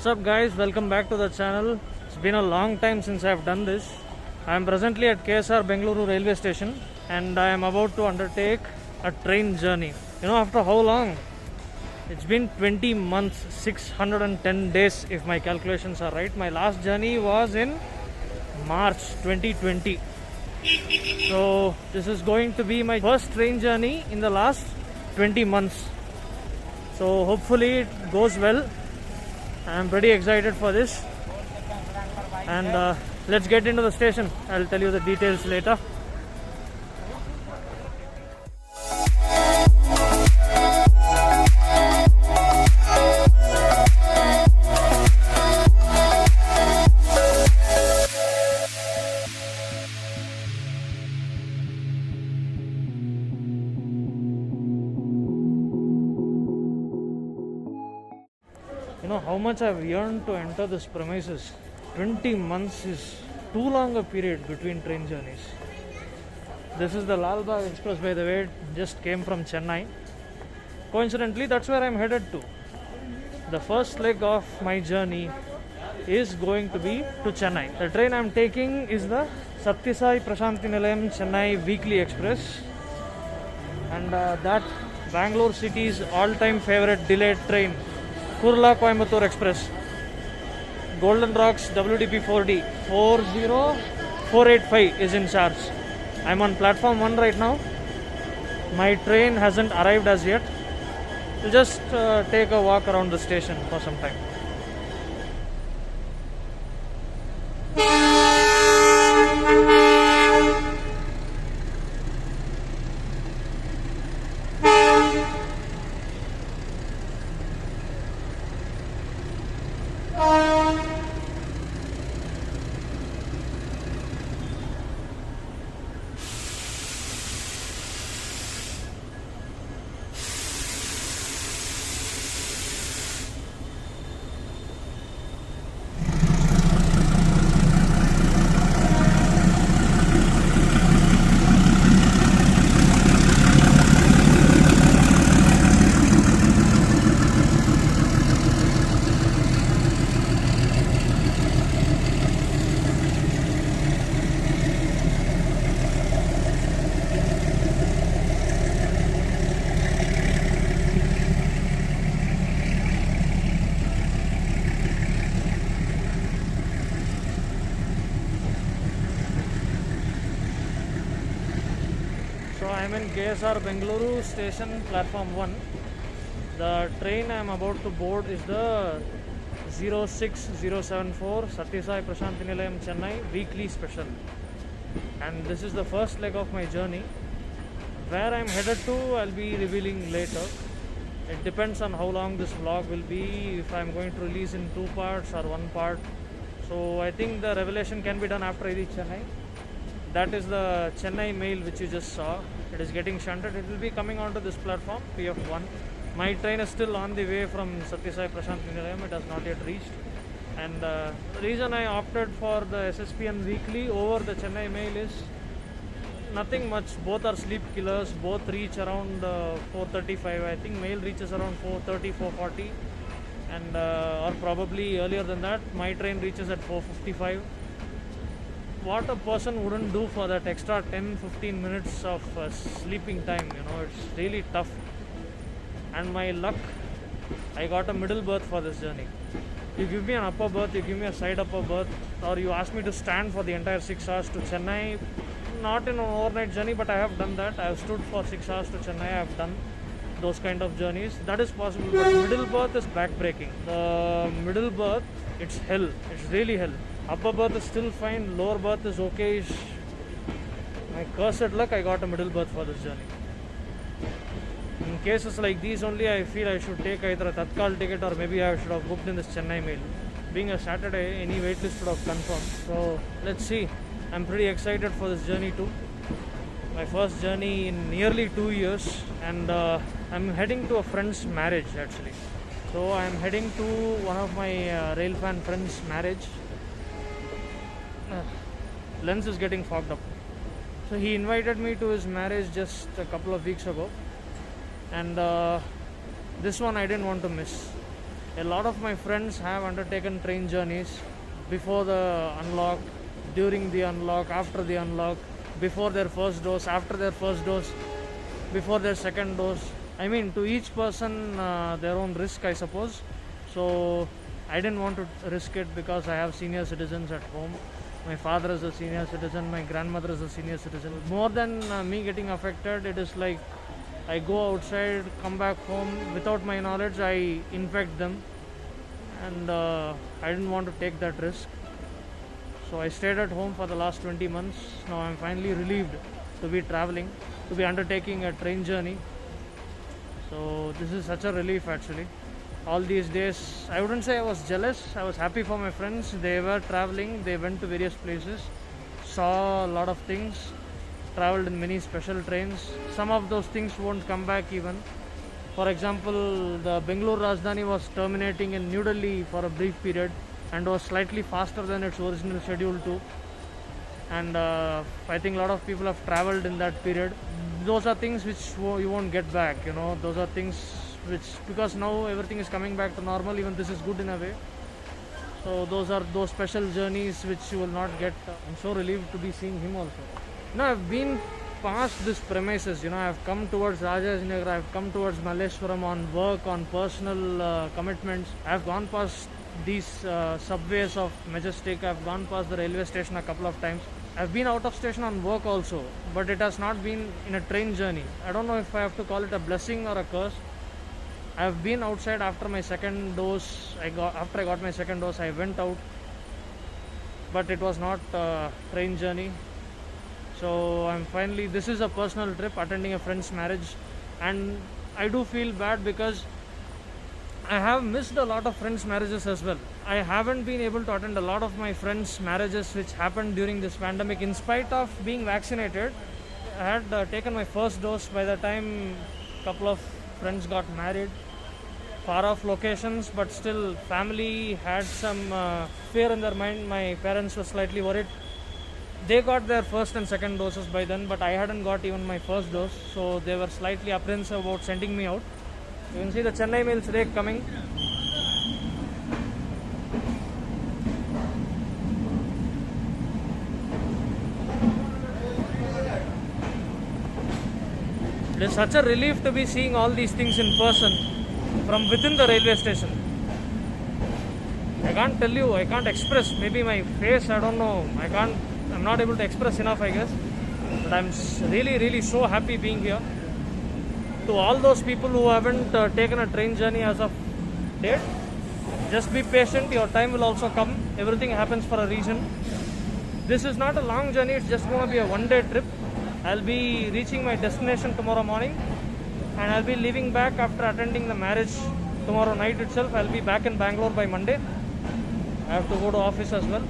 What's up guys, welcome back to the channel. It's been a long time since I've done this. I am presently at KSR Bengaluru railway station and I am about to undertake a train journey. You know, after how long? It's been 20 months, 610 days if my calculations are right. My last journey was in March 2020. So this is going to be my first train journey in the last 20 months. So hopefully it goes well. I'm pretty excited for this. And let's get into the station. I'll tell you the details later. You know how much I've yearned to enter this premises. 20 months is too long a period between train journeys. This is the Lal Bagh Express, by the way. It just came from Chennai. Coincidentally, that's where I'm headed to. The first leg of my journey is going to be to Chennai. The train I'm taking is the Sathya Sai Prashanthi Nilayam Chennai Weekly Express. And that Bangalore city's all-time favorite delayed train, Kurla Coimbatore Express, Golden Rocks WDP 4D 40485 is in charge. I'm on platform 1 right now. My train hasn't arrived as yet. We'll just take a walk around the station for some time. So I am in KSR Bengaluru station, platform 1. The train I am about to board is the 06074 Sathya Sai Prashanthi Nilayam Chennai Weekly Special. And this is the first leg of my journey. Where I am headed to, I'll be revealing later. It depends on how long this vlog will be, if I am going to release in 2 parts or 1 part. So I think the revelation can be done after I reach Chennai. That is the Chennai mail which you just saw. It is getting shunted. It will be coming onto this platform, PF1. My train is still on the way from Sathya Sai Prashanthi Nilayam. It has not yet reached. And the reason I opted for the SSPN weekly over the Chennai mail is nothing much. Both are sleep killers. Both reach around 4:35. I think mail reaches around 4:30, 4:40. And or probably earlier than that. My train reaches at 4:55. What a person wouldn't do for that extra 10-15 minutes of sleeping time, you know, it's really tough. And my luck, I got a middle berth for this journey. You give me an upper berth, you give me a side upper berth, or you ask me to stand for the entire 6 hours to Chennai. Not in an overnight journey, but I have done that. I have stood for 6 hours to Chennai. I have done those kind of journeys. That is possible, but middle berth is backbreaking. The middle berth, it's hell. It's really hell. Upper berth is still fine, lower berth is okay. My cursed luck, I got a middle berth for this journey. In cases like these only, I feel I should take either a Tatkal ticket or maybe I should have booked in this Chennai mail. Being a Saturday, any waitlist should have confirmed. So let's see. I'm pretty excited for this journey too. My first journey in nearly 2 years, and I'm heading to a friend's marriage actually. So I'm heading to one of my Railfan friends' marriage. Lens is getting fogged up. So he invited me to his marriage just a couple of weeks ago, and this one I didn't want to miss. A lot of my friends have undertaken train journeys before the unlock, during the unlock, after the unlock, before their first dose, after their first dose, before their second dose. I mean, to each person their own risk, I suppose. So I didn't want to risk it because I have senior citizens at home. My father is a senior citizen, my grandmother is a senior citizen. More than me getting affected, it is like I go outside, come back home, without my knowledge, I infect them, and I didn't want to take that risk. So I stayed at home for the last 20 months. Now I'm finally relieved to be traveling, to be undertaking a train journey. So this is such a relief actually. All these days, I wouldn't say I was jealous, I was happy for my friends. They were traveling, they went to various places, saw a lot of things, traveled in many special trains. Some of those things won't come back even. For example, the Bengaluru Rajdhani was terminating in New Delhi for a brief period and was slightly faster than its original schedule too. And I think a lot of people have traveled in that period. Those are things which you won't get back, you know. Those are things which, because now everything is coming back to normal, even this is good in a way. So those are those special journeys which you will not get. I'm so relieved to be seeing him also. Now I've been past this premises, you know, I've come towards Rajajinagar, I've come towards Malleshwaram on work, on personal commitments. I've gone past these subways of Majestic, I've gone past the railway station a couple of times. I've been out of station on work also, but it has not been in a train journey. I don't know if I have to call it a blessing or a curse. I've been outside after my second dose. After I got my second dose, I went out, but it was not a train journey. So I'm finally, this is a personal trip, attending a friend's marriage, and I do feel bad because I have missed a lot of friends' marriages as well. I haven't been able to attend a lot of my friends' marriages which happened during this pandemic. In spite of being vaccinated, I had taken my first dose by the time a couple of friends got married. Far off locations, but still family had some fear in their mind. My parents were slightly worried. They got their first and second doses by then, but I hadn't got even my first dose, so they were slightly apprehensive about sending me out. You can see the Chennai Mails rake coming. It is such a relief to be seeing all these things in person from within the railway station. I can't tell you, I can't express. Maybe my face, I don't know. I'm not able to express enough, I guess. But I'm really so happy being here. To all those people who haven't taken a train journey as of date, just be patient. Your time will also come. Everything happens for a reason. This is not a long journey. It's just going to be a one-day trip. I'll be reaching my destination tomorrow morning, and I'll be leaving back after attending the marriage tomorrow night itself. I'll be back in Bangalore by Monday. I have to go to office as well.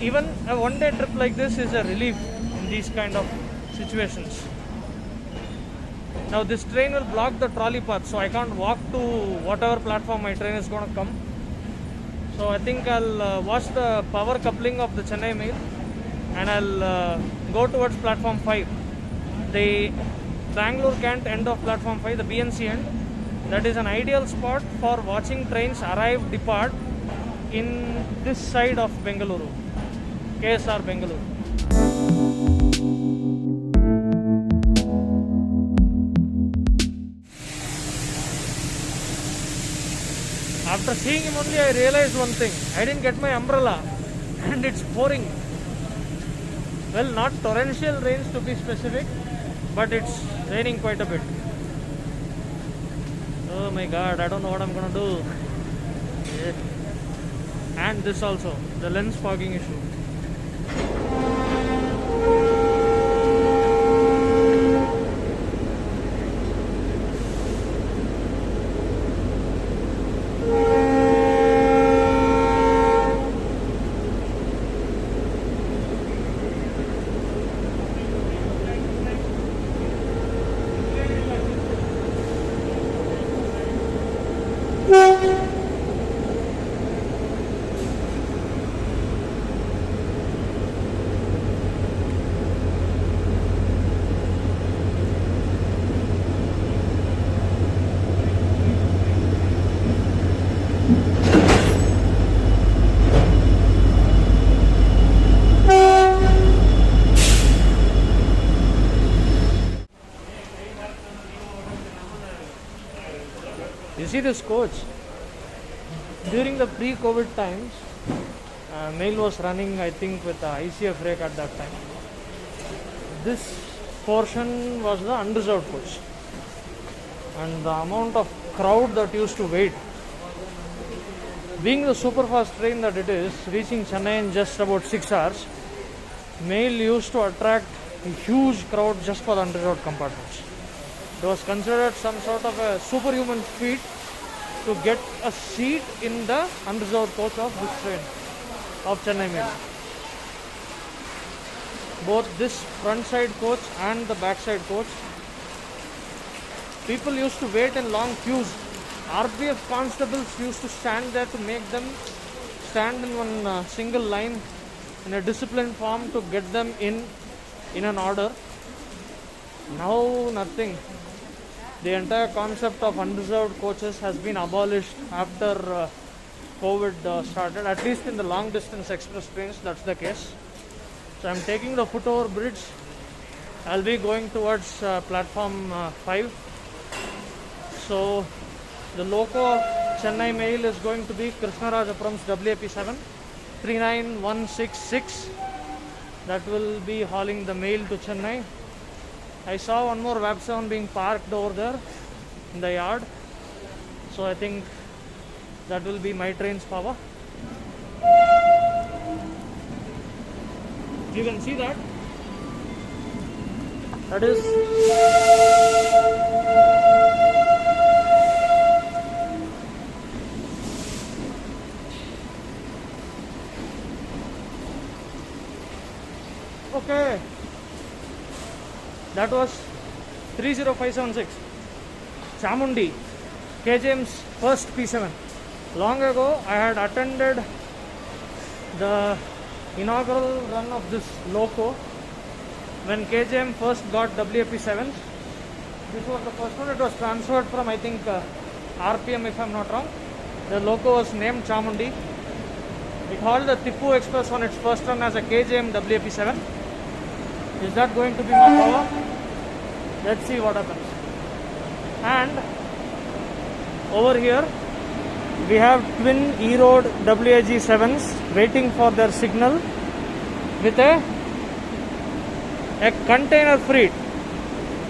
Even a one-day trip like this is a relief in these kind of situations. Now this train will block the trolley path, so I can't walk to whatever platform my train is going to come. So I think I'll watch the power coupling of the Chennai Mail, and I'll go towards platform 5. The Bangalore-Kent end of platform 5, the BNC end. That is an ideal spot for watching trains arrive, depart in this side of Bengaluru, KSR Bengaluru. After seeing him only, I realized one thing. I didn't get my umbrella and it's pouring. Well, not torrential rains to be specific, but it's raining quite a bit. Oh my god, I don't know what I'm gonna do. Yeah. And this also, the lens fogging issue. see this coach. During the pre-COVID times, Mail was running, I think, with the ICF rake at that time. This portion was the unreserved coach, and the amount of crowd that used to wait. Being the super fast train that it is, reaching Chennai in just about 6 hours, Mail used to attract a huge crowd just for the unreserved compartments. It was considered some sort of a superhuman feat to get a seat in the unreserved coach of this train of Chennai Mail. Both this front side coach and the back side coach, people used to wait in long queues. RPF constables used to stand there to make them stand in one single line in a disciplined form to get them in an order. Now nothing. The entire concept of unreserved coaches has been abolished after COVID started. At least in the long distance express trains, that's the case. So I'm taking the footover bridge. I'll be going towards platform 5. So the loco of Chennai Mail is going to be Krishnarajapuram's WAP7 39166. That will be hauling the mail to Chennai. I saw one more WAP7 being parked over there in the yard. So I think that will be my train's power. You can see that. That is okay. That was 30576 Chamundi, KJM's first P7. Long ago I had attended the inaugural run of this loco when KJM first got WAP7. This was the first one. It was transferred from, I think, RPM, if I'm not wrong. The loco was named Chamundi. It hauled the Tipu Express on its first run as a KJM WAP7. Is that going to be my power? Let's see what happens. And over here we have twin E-Road WAG7s waiting for their signal with a container freight.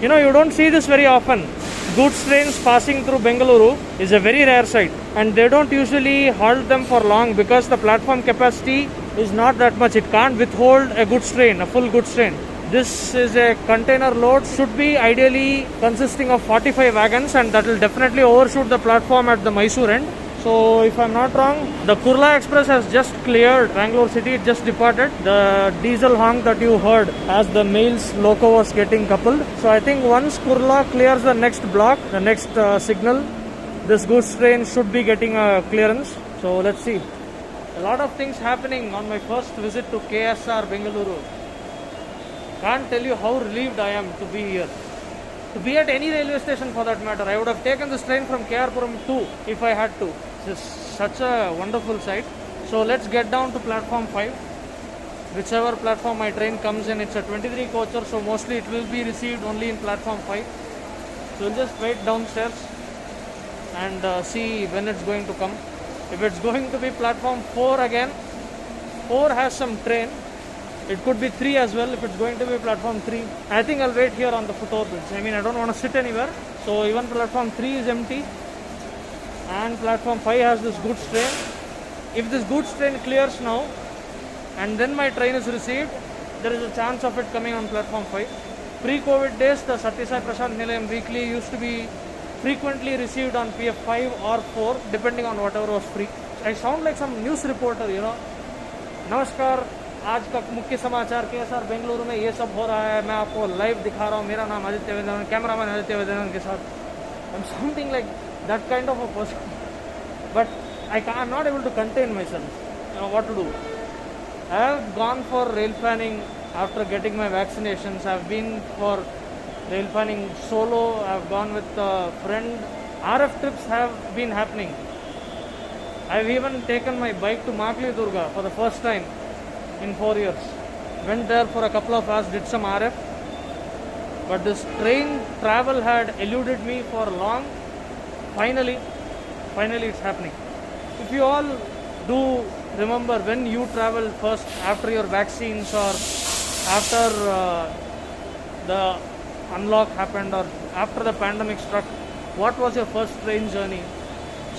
You know, you don't see this very often. Goods trains passing through Bengaluru is a very rare sight, and they don't usually halt them for long because the platform capacity is not that much. It can't withhold a goods train, a full goods train. This is a container load, should be ideally consisting of 45 wagons, and that will definitely overshoot the platform at the Mysore end. So if I'm not wrong, the Kurla Express has just cleared Bangalore city. It just departed. The diesel honk that you heard as the Mail's loco was getting coupled. So I think once Kurla clears the next block, the next signal, this goods train should be getting a clearance. So let's see. A lot of things happening on my first visit to KSR Bengaluru. Can't tell you how relieved I am to be here. To be at any railway station for that matter. I would have taken this train from KR-Puram too if I had to. It's such a wonderful sight. So let's get down to platform 5. Whichever platform my train comes in, it's a 23 coacher, so mostly it will be received only in platform 5. So we'll just wait downstairs and see when it's going to come. If it's going to be platform 4 again, 4 has some train. It could be 3 as well if it's going to be platform 3. I think I'll wait here on the footover bridge. I mean, I don't want to sit anywhere. So even platform 3 is empty. And platform 5 has this goods train. If this goods train clears now, and then my train is received, there is a chance of it coming on platform 5. Pre-COVID days, the Sathya Sai Prashant Nilayam weekly used to be frequently received on PF 5 or 4, depending on whatever was free. I sound like some news reporter, you know. Namaskar. आज का मुख्य समाचार KSR Bengaluru में ये सब हो रहा है, मैं आपको लाइव दिखा रहा हूँ. मेरा नाम आदित्य वेदन, कैमरामैन आदित्य वेदन के साथ. I'm sounding like that kind of a person, but I'm not able to contain myself. You know what to do. I have gone for rail fanning after getting my vaccinations. I've been for rail fanning solo. I've gone with a friend. RF trips have been happening. I've even taken my bike to Makli Durga for the first time in 4 years. Went there for a couple of hours, did some RF. But this train travel had eluded me for long. Finally, Finally, it's happening. If you all do remember when you traveled first after your vaccines or after the unlock happened or after the pandemic struck, what was your first train journey?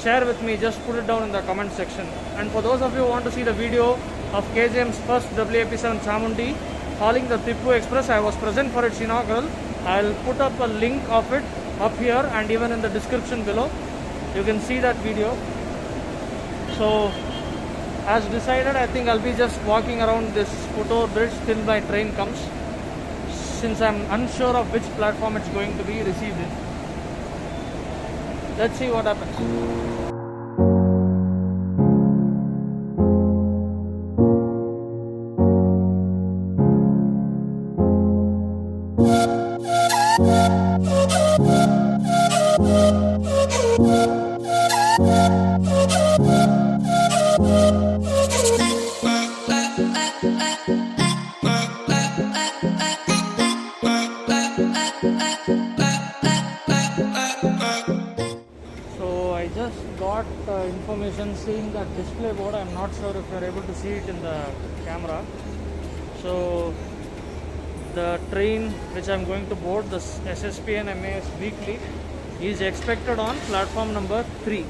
Share with me, just put it down in the comment section. And for those of you who want to see the video of KJM's first WAP7 Chamundi hauling the Tipu Express, I was present for its inaugural. I'll put up a link of it up here and even in the description below. You can see that video. So as decided, I think I'll be just walking around this Putor bridge till my train comes, since I'm unsure of which platform it's going to be received in. Let's see what happens. So I just got information seeing that display board. I'm not sure if you're able to see it in the camera. So the train which I'm going to board, the SSPN MAS weekly, is expected on platform number 3.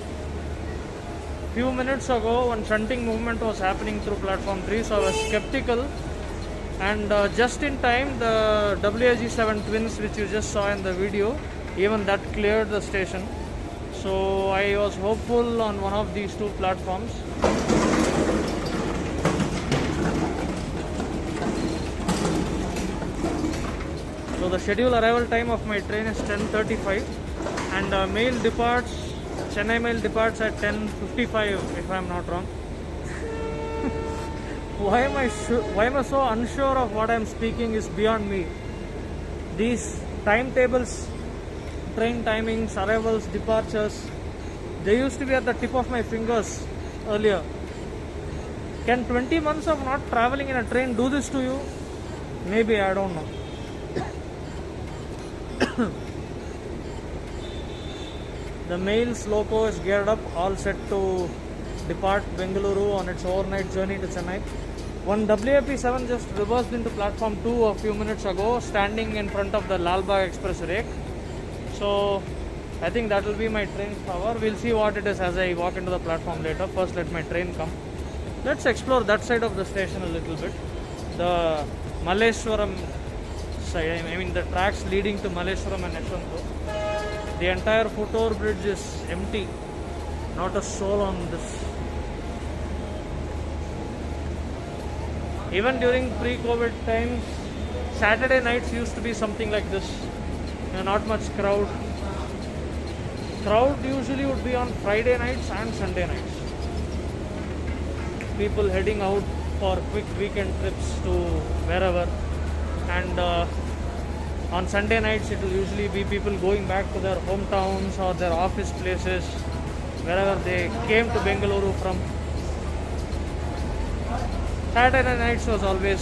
Few minutes ago, one shunting movement was happening through platform 3, so I was skeptical. And just in time, the WAG7 twins, which you just saw in the video, even that cleared the station. So I was hopeful on one of these two platforms. So the scheduled arrival time of my train is 10:35, and Chennai mail departs at 10:55, if I am not wrong. Why am I so unsure of what I am speaking is beyond me. These timetables, train timings, arrivals, departures, they used to be at the tip of my fingers earlier. Can 20 months of not traveling in a train do this to you? Maybe, I don't know. The mail's loco is geared up, all set to depart Bengaluru on its overnight journey to Chennai. One WAP7 just reversed into platform 2 a few minutes ago, standing in front of the Lalbagh Express rake. So I think that will be my train's power. We'll see what it is as I walk into the platform later. First, let my train come. Let's explore that side of the station a little bit. The Malleshwaram side, I mean the tracks leading to Malleshwaram and Yeshwanthpur. The entire Putor bridge is empty. Not a soul on this. Even during pre-COVID times, Saturday nights used to be something like this. Not much crowd. Crowd usually would be on Friday nights and Sunday nights. People heading out for quick weekend trips to wherever. And on Sunday nights, it will usually be people going back to their hometowns or their office places, wherever they came to Bengaluru from. Saturday nights was always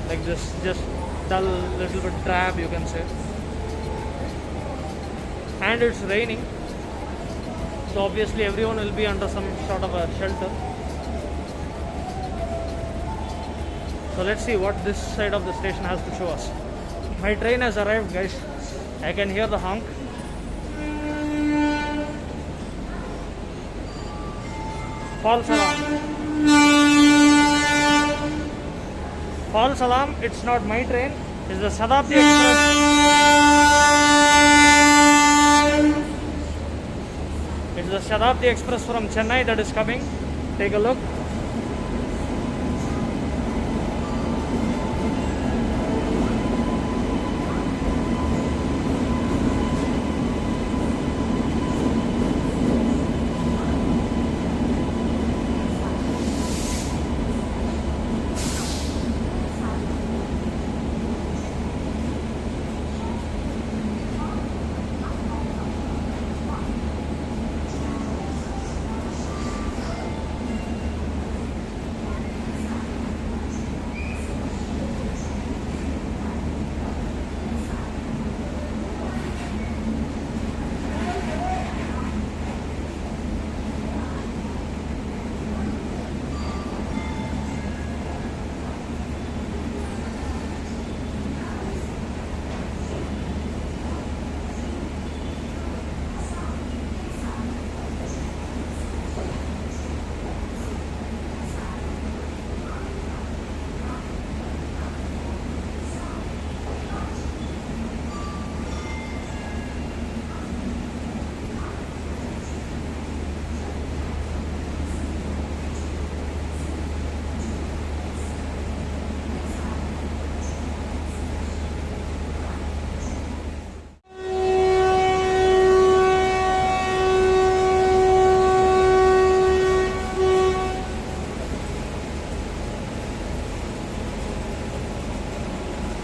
like this, just dull, little bit drab, you can say. And it's raining, so obviously everyone will be under some sort of a shelter. So let's see what this side of the station has to show us. My train has arrived, guys. I can hear the honk. False alarm. False alarm, it's not my train, it's the Shatabdi Express. It's the Shatabdi Express from Chennai that is coming. Take a look.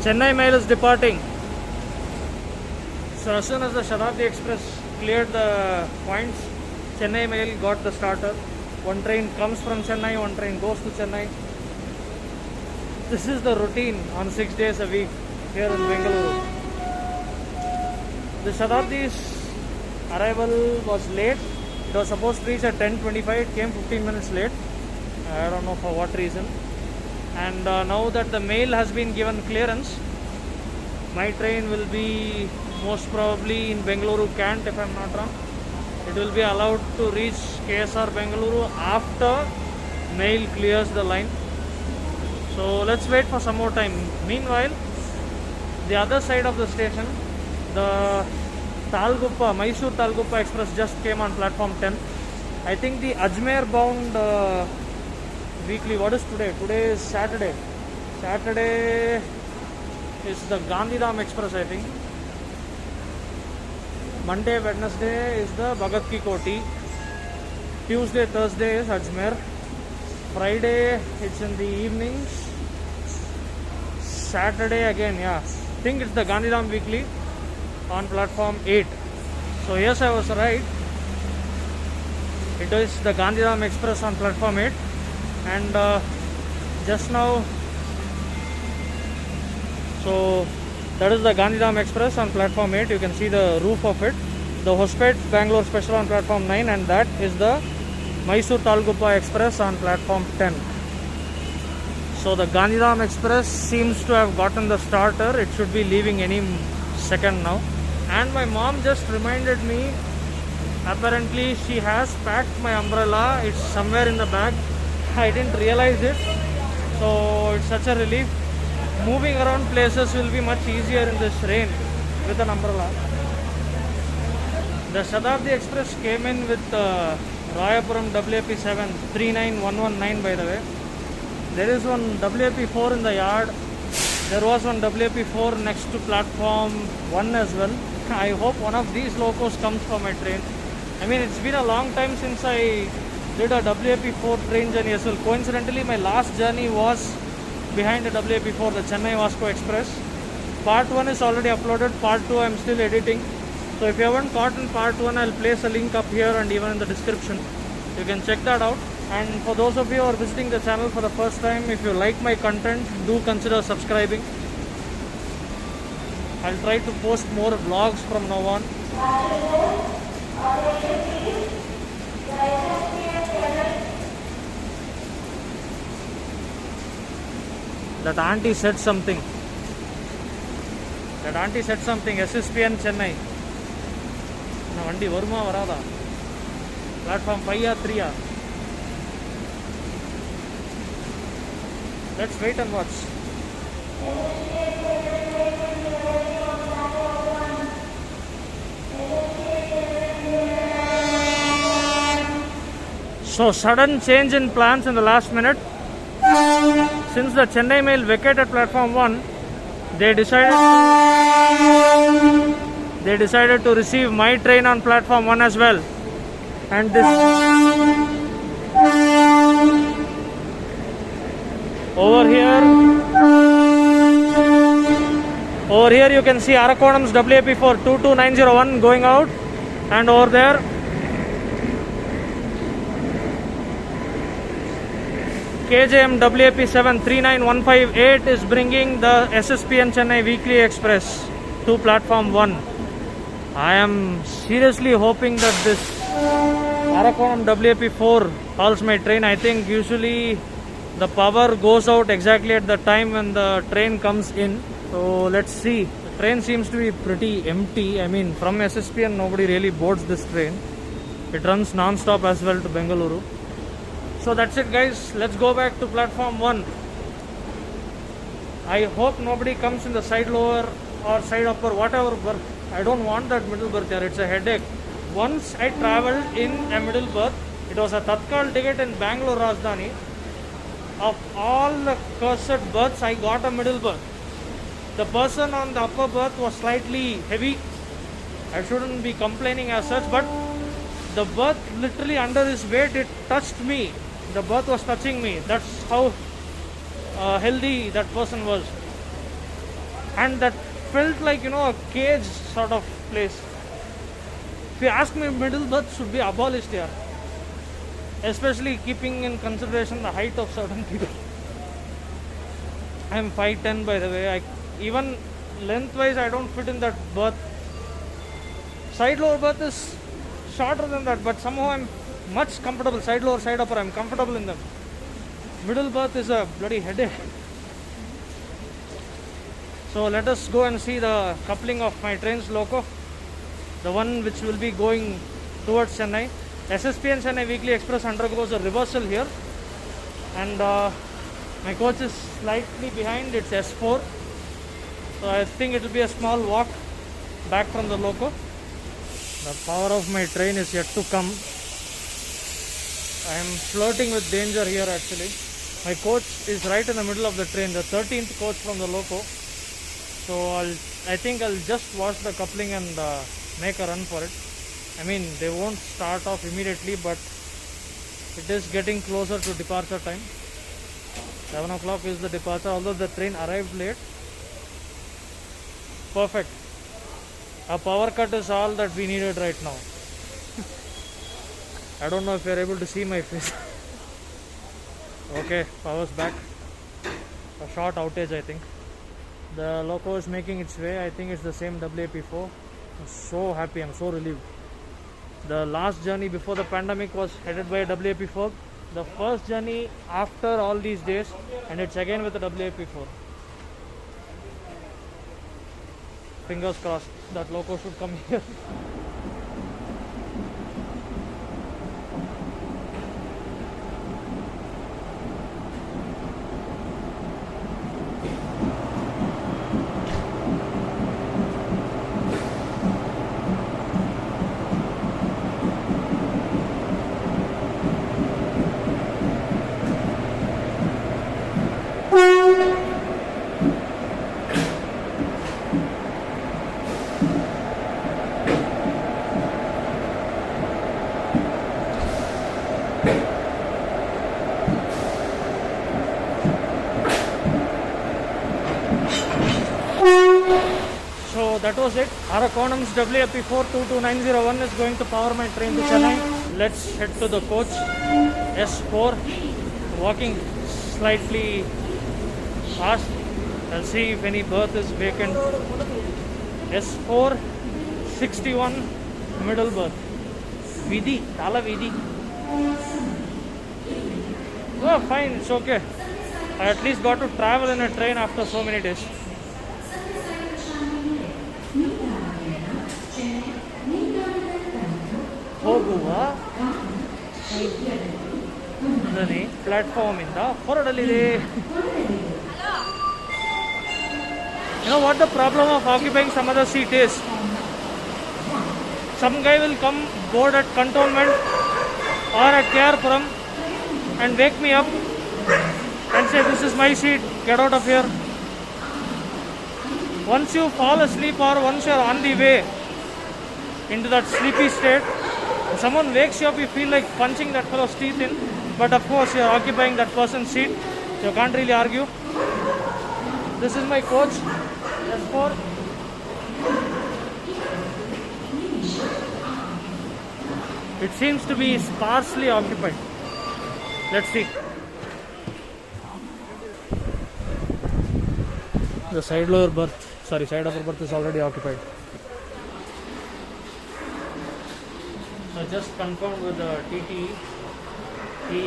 Chennai mail is departing. So as soon as the Shatabdi Express cleared the points, Chennai mail got the starter. One train comes from Chennai, one train goes to Chennai. This is the routine on 6 days a week here in Bengaluru. The Shatabdi's arrival was late. It was supposed to reach at 10:25. It came 15 minutes late. I don't know for what reason. And now that the mail has been given clearance, my train will be most probably in Bengaluru Cant, if I am not wrong. It will be allowed to reach KSR Bengaluru after mail clears the line. So let's wait for some more time. Meanwhile, the other side of the station, the Talguppa, Mysore Talguppa Express just came on platform 10. I think the Ajmer bound weekly, what is today? Today is Saturday. Saturday is the Gandhidham Express, I think. Monday, Wednesday is the Bhagat Ki Koti. Tuesday, Thursday is Ajmer. Friday, it's in the evenings. Saturday again, yeah. I think it's the Gandhidham weekly on platform 8. So yes, I was right. It is the Gandhidham Express on platform 8. And just now, so that is the Gandhidham Express on platform 8. You can see the roof of it. The Hospet Bangalore Special on platform 9, and that is the Mysore Talguppa Express on platform 10. So the Gandhidham Express seems to have gotten the starter. It should be leaving any second now. And my mom just reminded me, apparently she has packed my umbrella. It's somewhere in the bag. I didn't realize it. So it's such a relief. Moving around places will be much easier in this rain with an umbrella. The Shatabdi Express came in with Rayapuram WAP7 39119, by the way. There is one WAP4 in the yard. There was one WAP4 next to platform 1 as well. I hope one of these locos comes for my train. I mean, it's been a long time since I did a WAP4 train journey as well. Coincidentally, my last journey was behind the WAP4, the Chennai Vasco Express. Part 1 is already uploaded. Part 2 I am still editing. So if you haven't caught in part 1, I'll place a link up here and even in the description. You can check that out. And for those of you who are visiting the channel for the first time, if you like my content, do consider subscribing. I'll try to post more vlogs from now on. That auntie said something. SSPN Chennai. Vandi Varma Varada. Platform 5 or 3. Let's wait and watch. So sudden change in plans in the last minute. Since the Chennai Mail vacated platform 1, they decided to receive my train on platform 1 as well. And this over here you can see Arakonam's WAP4 22901 going out, and over there KJM WAP7 39158 is bringing the SSPN Chennai Weekly Express to platform 1. I am seriously hoping that this Arakonam WAP4 hauls my train. I think usually the power goes out exactly at the time when the train comes in. So let's see. The train seems to be pretty empty. I mean, from SSPN nobody really boards this train. It runs non-stop as well to Bengaluru. So that's it, guys. Let's go back to platform 1. I hope nobody comes in the side lower or side upper, whatever berth. I don't want that middle berth here. It's a headache. Once I travelled in a middle berth. It was a Tatkal ticket in Bangalore Rajdhani. Of all the cursed berths, I got a middle berth. The person on the upper berth was slightly heavy. I shouldn't be complaining as such, but the berth literally under his weight, it touched me. The berth was touching me. That's how healthy that person was. and that felt like, you know, a cage sort of place. If you ask me, middle berth should be abolished here, especially keeping in consideration the height of certain people. I'm 5'10" by the way. Even lengthwise I don't fit in that berth. Side lower berth is shorter than that, but somehow I'm much comfortable. Side lower, side upper, I'm comfortable in them. Middle berth is a bloody headache. So let us go and see the coupling of my train's loco, the one which will be going towards Chennai. SSPN Chennai Weekly Express undergoes a reversal here, and my coach is slightly behind. It's S4, so I think it will be a small walk back from the loco. The power of my train is yet to come. I am flirting with danger here actually. My coach is right in the middle of the train, the 13th coach from the loco. So I think I'll just watch the coupling and make a run for it. I mean, they won't start off immediately, but it is getting closer to departure time. 7 o'clock is the departure, although the train arrived late. Perfect. A power cut is all that we needed right now. I don't know if you're able to see my face. Okay, power's back. A short outage, I think. The loco is making its way. I think it's the same WAP4. I'm so happy, I'm so relieved. The last journey before the pandemic was headed by a WAP4. The first journey after all these days, and it's again with a WAP4. Fingers crossed that loco should come here. So that was it. Arakonam's WAP4 22901 is going to power my train to Chennai. Let's head to the coach S4. Walking slightly fast. I'll see if any berth is vacant. S4 61 middle berth. Vidhi, Tala Vidhi. Oh, fine, it's okay. I at least got to travel in a train after so many days. ಹೋಗುವ ಧ್ವನಿ platform ಇಂದ ಹೊರಡಲಿದೆ. You know what the problem of occupying some other seat is? Some guy will come board at Cantonment or at KR and wake me up and say, "This is my seat, get out of here." Once you fall asleep or once you are on the way into that sleepy state, if someone wakes you up, you feel like punching that fellow's teeth in. But of course, you are occupying that person's seat, so you can't really argue. This is my coach, S4. It seems to be sparsely occupied. Let's see. The side upper berth is already occupied. So just confirmed with the TTE. He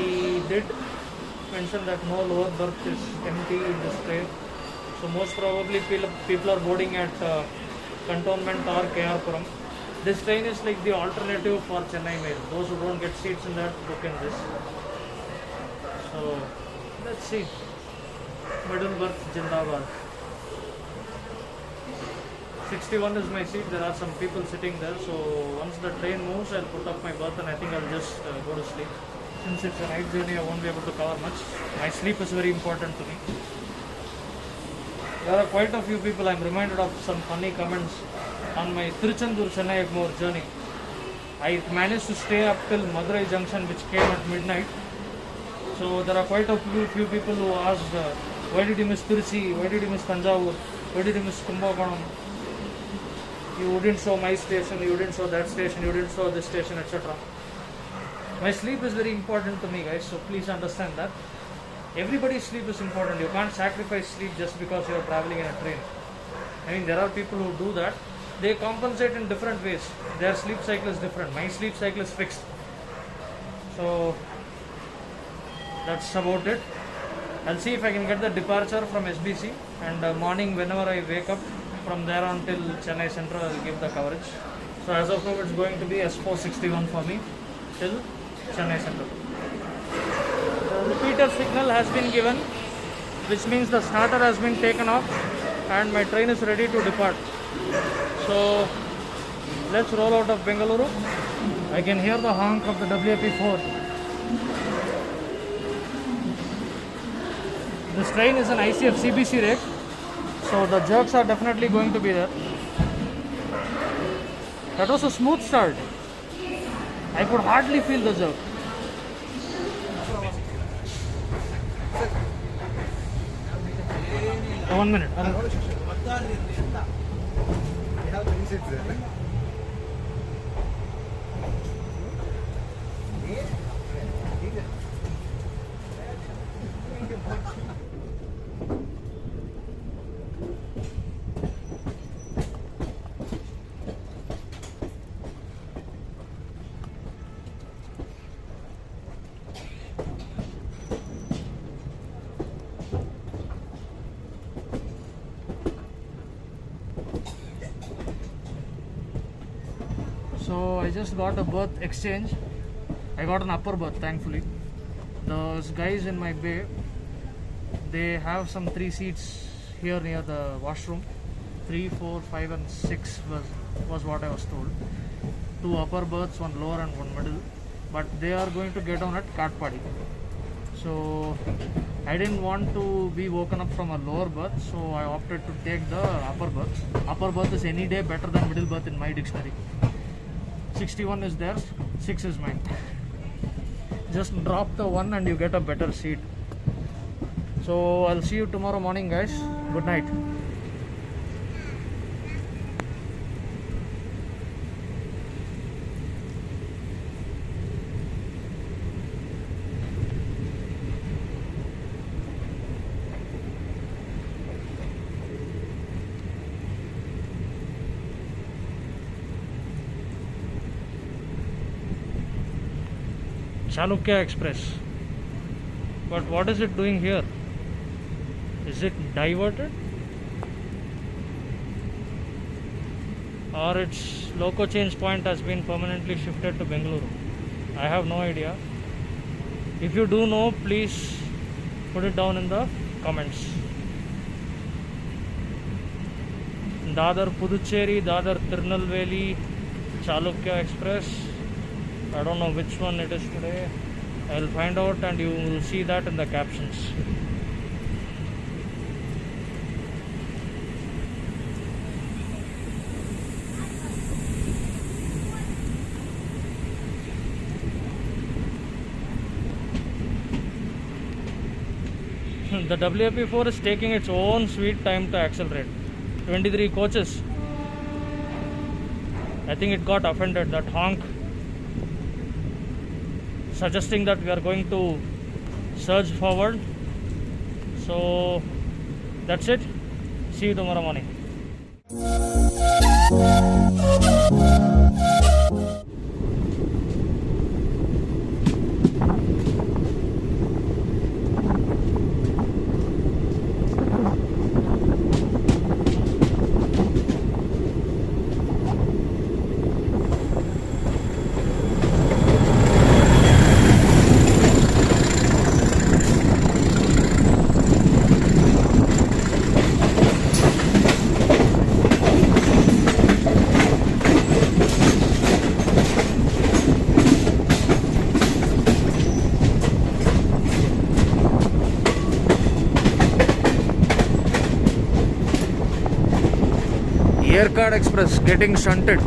did mention that no lower berth is empty in this train. So most probably people are boarding at Cantonment or KR. This train is like the alternative for Chennai Mail. Those who don't get seats in that, book in this. So let's see. Middle berth Jindabad. 61 is my seat. There are some people sitting there. So once the train moves, I'll put up my berth and I think I'll just go to sleep. Since it's a night journey, I won't be able to cover much. My sleep is very important to me. There are quite a few people. I'm reminded of some funny comments on my Tiruchendur Chennai Egmore journey. I managed to stay up till Madurai Junction, which came at midnight. So there are quite a few people who asked, why did you miss Tiruchi? Why did you miss Tanjavur? Where do you think is Kumbakonam? You wouldn't show my station, you wouldn't show that station, you wouldn't show this station, etc. My sleep is very important to me, guys, so please understand that. Everybody's sleep is important. You can't sacrifice sleep just because you are traveling in a train. I mean, there are people who do that. They compensate in different ways. Their sleep cycle is different. My sleep cycle is fixed. So, that's about it. I'll see if I can get the departure from SBC, and morning whenever I wake up from there on till Chennai Central, I'll give the coverage. So as of now, it's going to be S461 for me till Chennai Central. The repeater signal has been given, which means the starter has been taken off and my train is ready to depart. So let's roll out of Bengaluru. I can hear the honk of the WAP4. This train is an ICF CBC rake, so the jerks are definitely going to be there. That was a smooth start. I could hardly feel the jerk. Oh, 1 minute. So I just got a berth exchange. I got an upper berth, thankfully. Those guys in my bay, they have some 3 seats here near the washroom. 3, 4, 5 and 6 was what I was told. 2 upper berths, 1 lower and 1 middle. But they are going to get on at Katpadi. So I didn't want to be woken up from a lower berth, so I opted to take the upper berth. Upper berth is any day better than middle berth in my dictionary. 61 is theirs, 6 is mine. Just drop the 1 and you get a better seat. So I'll see you tomorrow morning, guys. Good night. Chalukya Express. But what is it doing here? Is it diverted? Or its loco change point has been permanently shifted to Bengaluru? I have no idea. If you do know, please put it down in the comments. Dadar Puducherry, Dadar Tirunelveli, Chalukya Express. I don't know which one it is today. I will find out and you will see that in the captions. The WAP4 is taking its own sweet time to accelerate. 23 coaches. I think it got offended, that honk, suggesting that we are going to surge forward. So that's it. See you tomorrow morning. Yerkad Express getting shunted.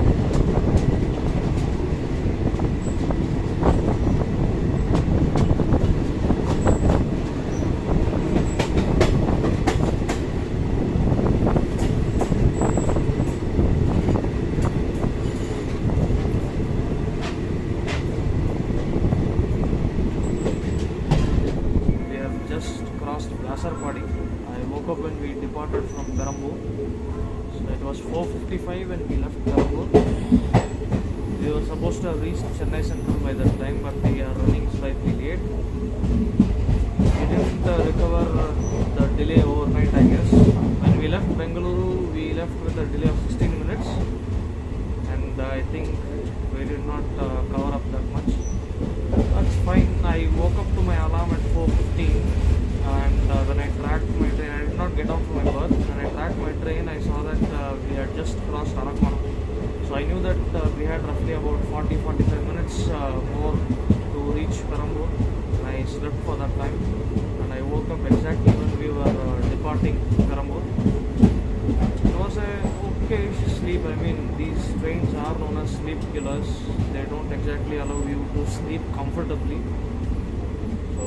4:55 when we left Perambur. We were supposed to have reached Chennai Central by that time, but we are running slightly late. We didn't recover the delay overnight, I guess. When we left Bengaluru, we left with a delay of 16 minutes, and I think we did not cover up that much. That's fine. I woke up to my alarm at 4:15, and when I tracked my train, I did not get off my berth. When I tracked my train, I saw that we had just crossed Arakonam. So I knew that we had roughly about 40-45 minutes more to reach Perambur. And I slept for that time, and I woke up exactly when we were departing Perambur. It was a okay sleep. I mean, these trains are known as sleep killers. They don't exactly allow you to sleep comfortably. So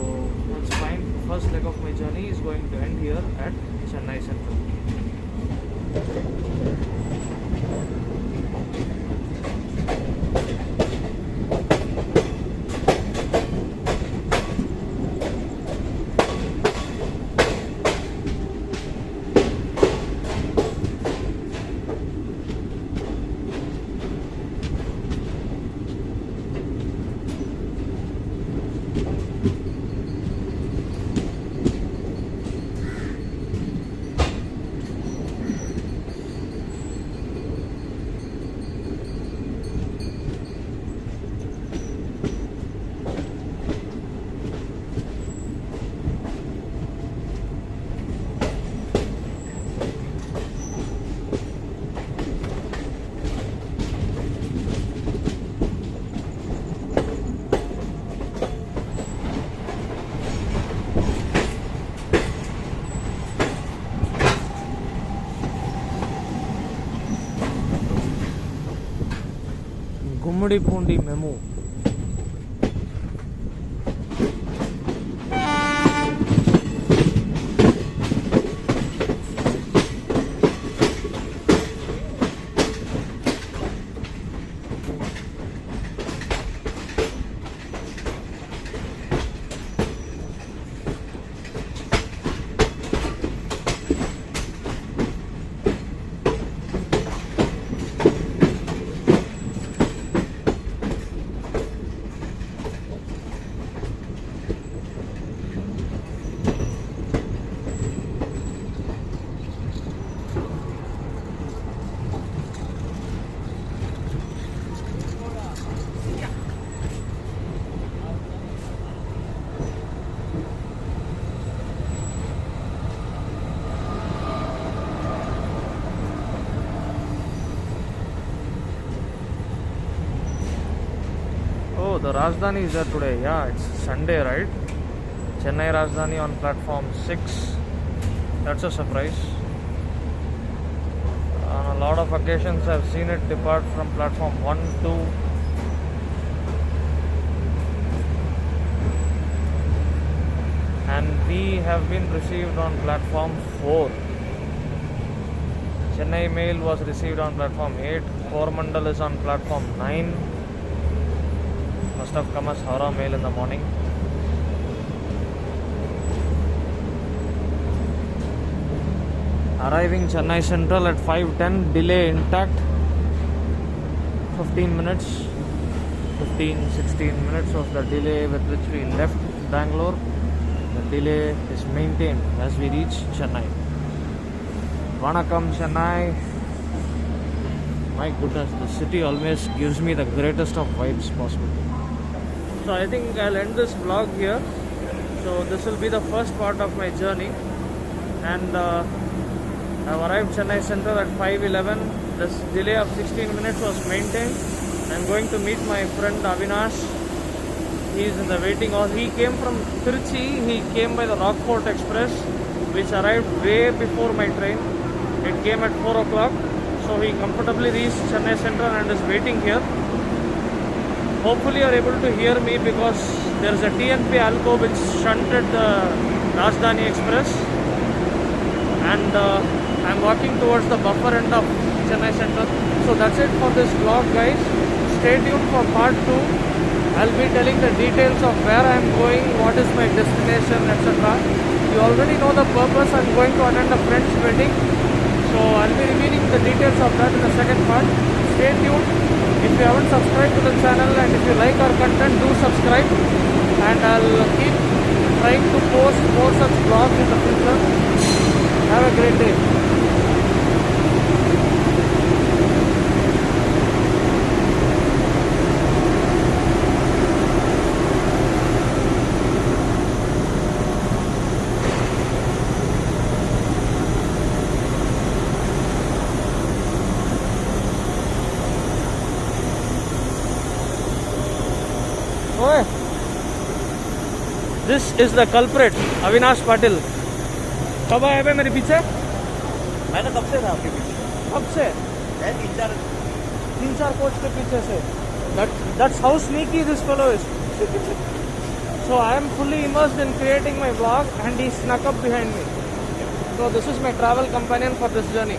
that's fine. The first leg of my journey is going to end here at Chennai Central. Gummidipoondi Memo. Oh, the Rajdhani is there today. Yeah, it's Sunday, right? Chennai Rajdhani on platform 6. That's a surprise. On a lot of occasions, I've seen it depart from platform 1, 2. And we have been received on platform 4. Chennai Mail was received on platform 8. Coromandel is on platform 9. Must have come as Howrah Mail in the morning. Arriving Chennai Central at 5:10, delay intact. 15 minutes, 15-16 minutes was the delay with which we left Bangalore. The delay is maintained as we reach Chennai. Vanakkam Chennai. My goodness, the city always gives me the greatest of vibes possible. So I think I'll end this vlog here. So this will be the first part of my journey, and I've arrived Chennai Central at 5:11. This delay of 16 minutes was maintained. I'm going to meet my friend Avinash. He is in the waiting hall. He came from Trichy. He came by the Rockfort Express, which arrived way before my train. It came at 4 o'clock. So he comfortably reached Chennai Central and is waiting here. Hopefully you are able to hear me, because there is a TNP Alco which shunted the Rajdhani Express, and I'm walking towards the buffer end of Chennai Central. So that's it for this vlog, guys. Stay tuned for part 2. I'll be telling the details of where I'm going, what is my destination, etc. You already know the purpose. I'm going to attend a friend's wedding. So I'll be revealing the details of that in the second part. Stay tuned. If you haven't subscribed to the channel and if you like our content, do subscribe. And I'll keep trying to post more such vlogs in the future. Have a great day. ओए, this is the culprit Avinash Patil. कब आया बे मेरे पीछे? मैं तो कब से था आपके पीछे? कब से? मैं तीन चार कोच के पीछे से। That's how sneaky this fellow is. So I am fully immersed in creating my vlog and he snuck up behind me. So this is my travel companion for this journey.